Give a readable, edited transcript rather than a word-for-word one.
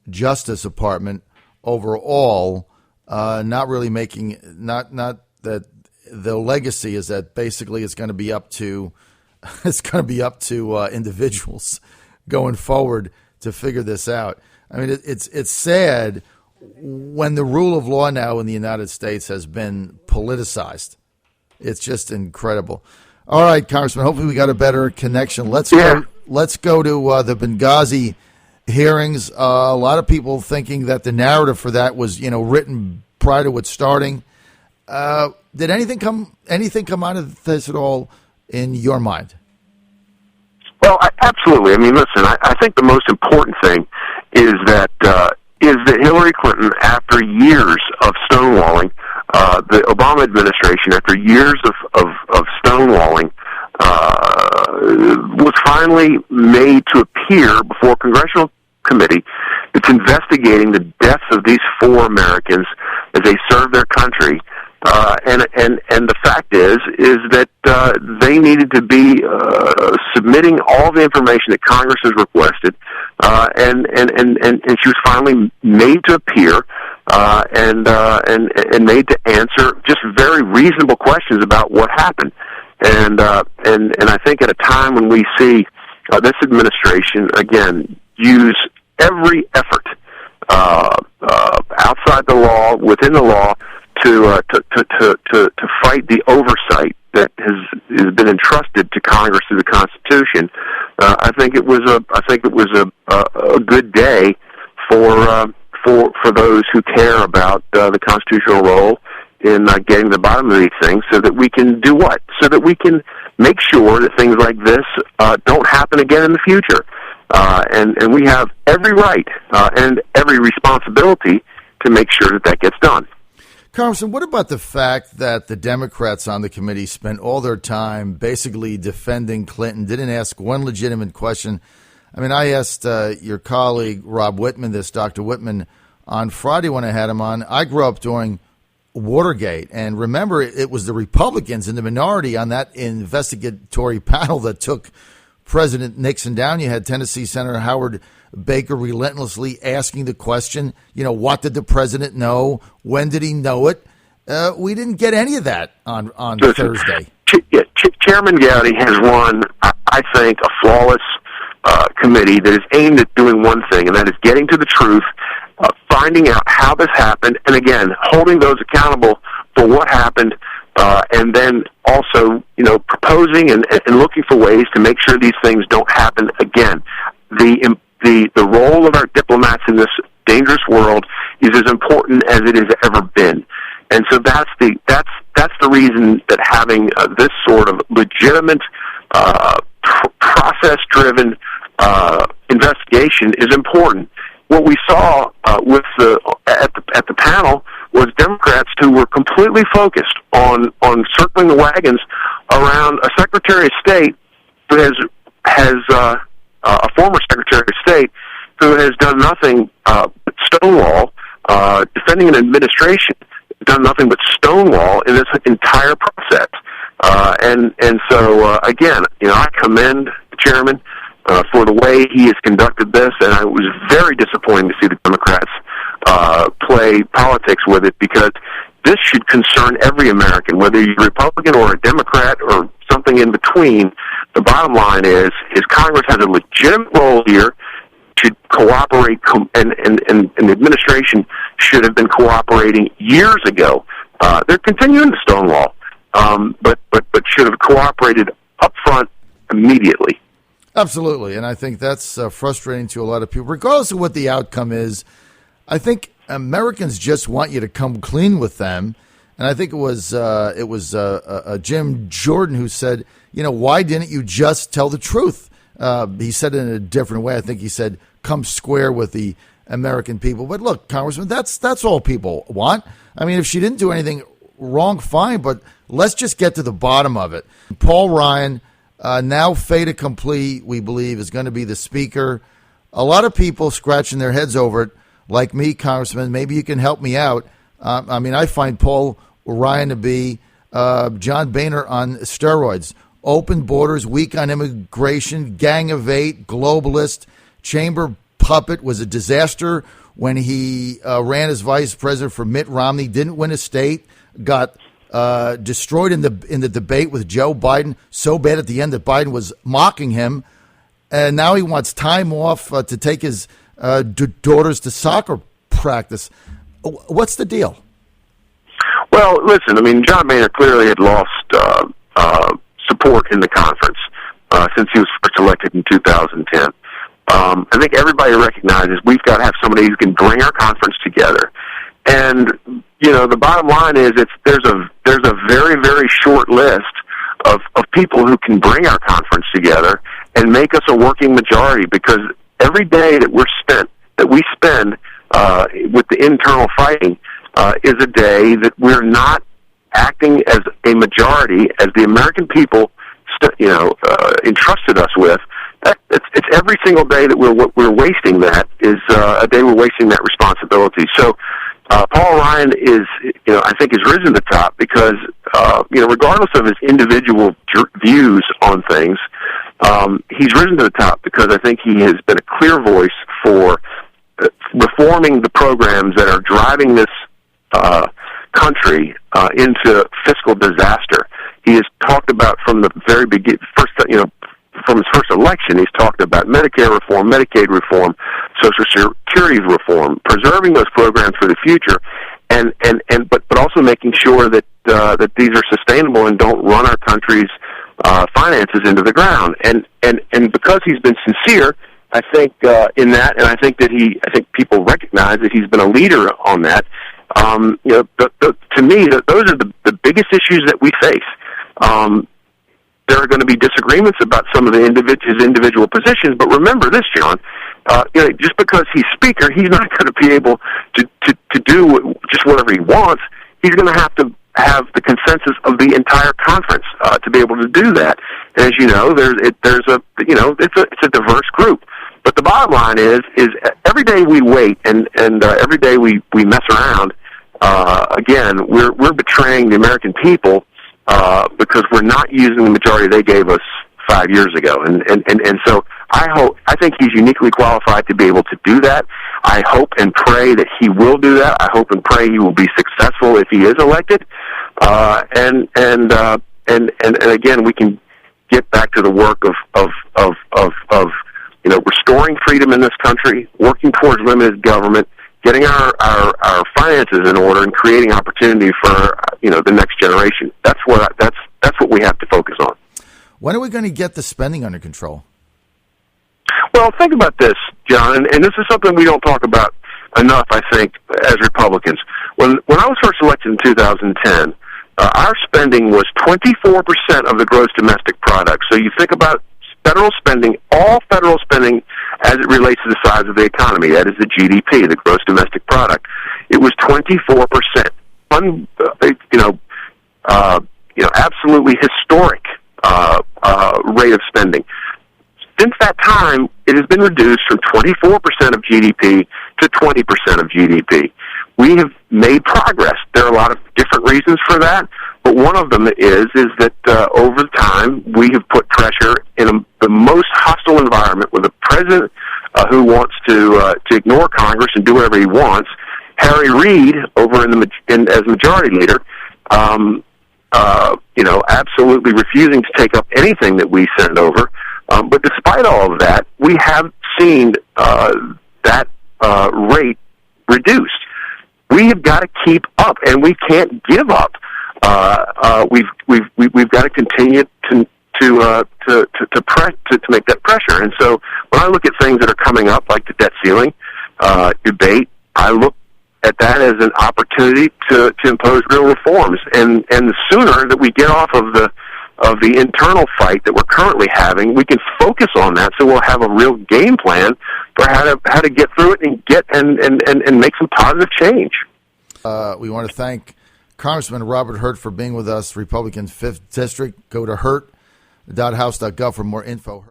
Justice Department overall, not really making, not that the legacy is that basically it's going to be up to individuals going forward to figure this out. I mean, it's sad when the rule of law now in the United States has been politicized. It's just incredible. All right, Congressman, hopefully we got a better connection. Let's go to the Benghazi hearings. A lot of people thinking that the narrative for that was, written prior to it starting. Did anything come out of this at all in your mind? Well, absolutely. I mean, listen, I think the most important thing is that Hillary Clinton, after years of stonewalling, the Obama administration, after years of stonewalling, was finally made to appear before a congressional committee that's investigating the deaths of these 4 Americans as they served their country. And the fact is that they needed to be submitting all the information that Congress has requested, and she was finally made to appear and made to answer just very reasonable questions about what happened. And I think at a time when we see this administration again use every effort outside the law, within the law, to fight the oversight that has been entrusted to Congress through the Constitution, I think it was a good day for those who care about the constitutional role in getting to the bottom of these things, so that we can do what? So that we can make sure that things like this don't happen again in the future. And we have every right and every responsibility to make sure that gets done. Congressman, what about the fact that the Democrats on the committee spent all their time basically defending Clinton, didn't ask one legitimate question? I mean, I asked your colleague, Rob Whitman, Dr. Whitman, on Friday when I had him on. I grew up during Watergate, and remember, it was the Republicans in the minority on that investigatory panel that took President Nixon down. You had Tennessee Senator Howard Baker relentlessly asking the question, what did the president know? When did he know it? We didn't get any of that on Thursday. Chairman Gowdy has run, I think, a flawless committee that is aimed at doing one thing, and that is getting to the truth, finding out how this happened, and again, holding those accountable for what happened, and then also, proposing and looking for ways to make sure these things don't happen again. The role of our diplomats in this dangerous world is as important as it has ever been, and so that's the reason that having this sort of legitimate, process-driven investigation is important. What we saw at the panel was Democrats who were completely focused on circling the wagons around a Secretary of State who has a former Secretary of State who has done nothing but stonewall, defending an administration, done nothing but stonewall in this entire process. And so again, I commend the chairman for the way he has conducted this, and I was very disappointed to see the Democrats play politics with it, because this should concern every American, whether you're a Republican or a Democrat or something in between. The bottom line is Congress has a legitimate role here, should cooperate, and the administration should have been cooperating years ago. They're continuing to stonewall, but should have cooperated up front immediately. Absolutely, and I think that's frustrating to a lot of people. Regardless of what the outcome is, I think Americans just want you to come clean with them. And I think it was Jim Jordan who said, why didn't you just tell the truth? He said it in a different way. I think he said, come square with the American people. But look, Congressman, that's all people want. I mean, if she didn't do anything wrong, fine, but let's just get to the bottom of it. Paul Ryan, now fait accompli, we believe, is going to be the speaker. A lot of people scratching their heads over it, like me, Congressman. Maybe you can help me out. I find Paul Ryan to be John Boehner on steroids. Open borders, weak on immigration, Gang of Eight, globalist, chamber puppet, was a disaster when he ran as vice president for Mitt Romney, didn't win a state, got destroyed in the debate with Joe Biden, so bad at the end that Biden was mocking him, and now he wants time off to take his daughters to soccer practice. What's the deal? Well, listen, I mean, John Boehner clearly had lost support in the conference since he was first elected in 2010. I think everybody recognizes we've got to have somebody who can bring our conference together. And, you know, the bottom line is there's a very, very short list of people who can bring our conference together and make us a working majority, because every day that we spend with the internal fighting is a day that we're not acting as a majority, as the American people, entrusted us with. It's every single day that we're wasting that is a day we're wasting that responsibility. So Paul Ryan I think has risen to the top because, regardless of his individual views on things, he's risen to the top because I think he has been a clear voice for reforming the programs that are driving this country into fiscal disaster. He has talked about from the very beginning, from his first election, he's talked about Medicare reform, Medicaid reform, Social Security reform, preserving those programs for the future, but also making sure that these are sustainable and don't run our country's finances into the ground. And because he's been sincere, I think in that, and I think people recognize that he's been a leader on that. To me, those are the biggest issues that we face. There are going to be disagreements about some of his individual positions, but remember this, John. Just because he's speaker, he's not going to be able to do just whatever he wants. He's going to have to have the consensus of the entire conference to be able to do that. And as you know, it's a diverse group. But the bottom line is every day we wait and every day we mess around. Again, we're betraying the American people because we're not using the majority they gave us 5 years ago. And so I think he's uniquely qualified to be able to do that. I hope and pray that he will do that. I hope and pray he will be successful if he is elected. And again, we can get back to the work of restoring freedom in this country, working towards limited government, getting our finances in order, and creating opportunity for the next generation. That's what we have to focus on. When are we going to get the spending under control? Well, think about this, John, and this is something we don't talk about enough, I think, as Republicans. When I was first elected in 2010, our spending was 24% of the gross domestic product. So you think about federal spending, all federal spending as it relates to the size of the economy. That is the GDP, the gross domestic product. It was 24%. Absolutely historic rate of spending. Since that time, it has been reduced from 24% of GDP to 20% of GDP. We have made progress. There are a lot of different reasons for that, but one of them is that over time we have put pressure in the most hostile environment with a president who wants to ignore Congress and do whatever he wants. Harry Reid, over as majority leader, absolutely refusing to take up anything that we send over. But despite all of that, we have seen that rate reduced. We have got to keep up, and we can't give up. We've got to continue to make that pressure. And so, when I look at things that are coming up, like the debt ceiling debate, I look at that as an opportunity to impose real reforms. And the sooner that we get off of the internal fight that we're currently having, we can focus on that, so we'll have a real game plan for how to get through it and make some positive change. We want to thank Congressman Robert Hurt for being with us, Republican 5th District. Go to hurt.house.gov for more info.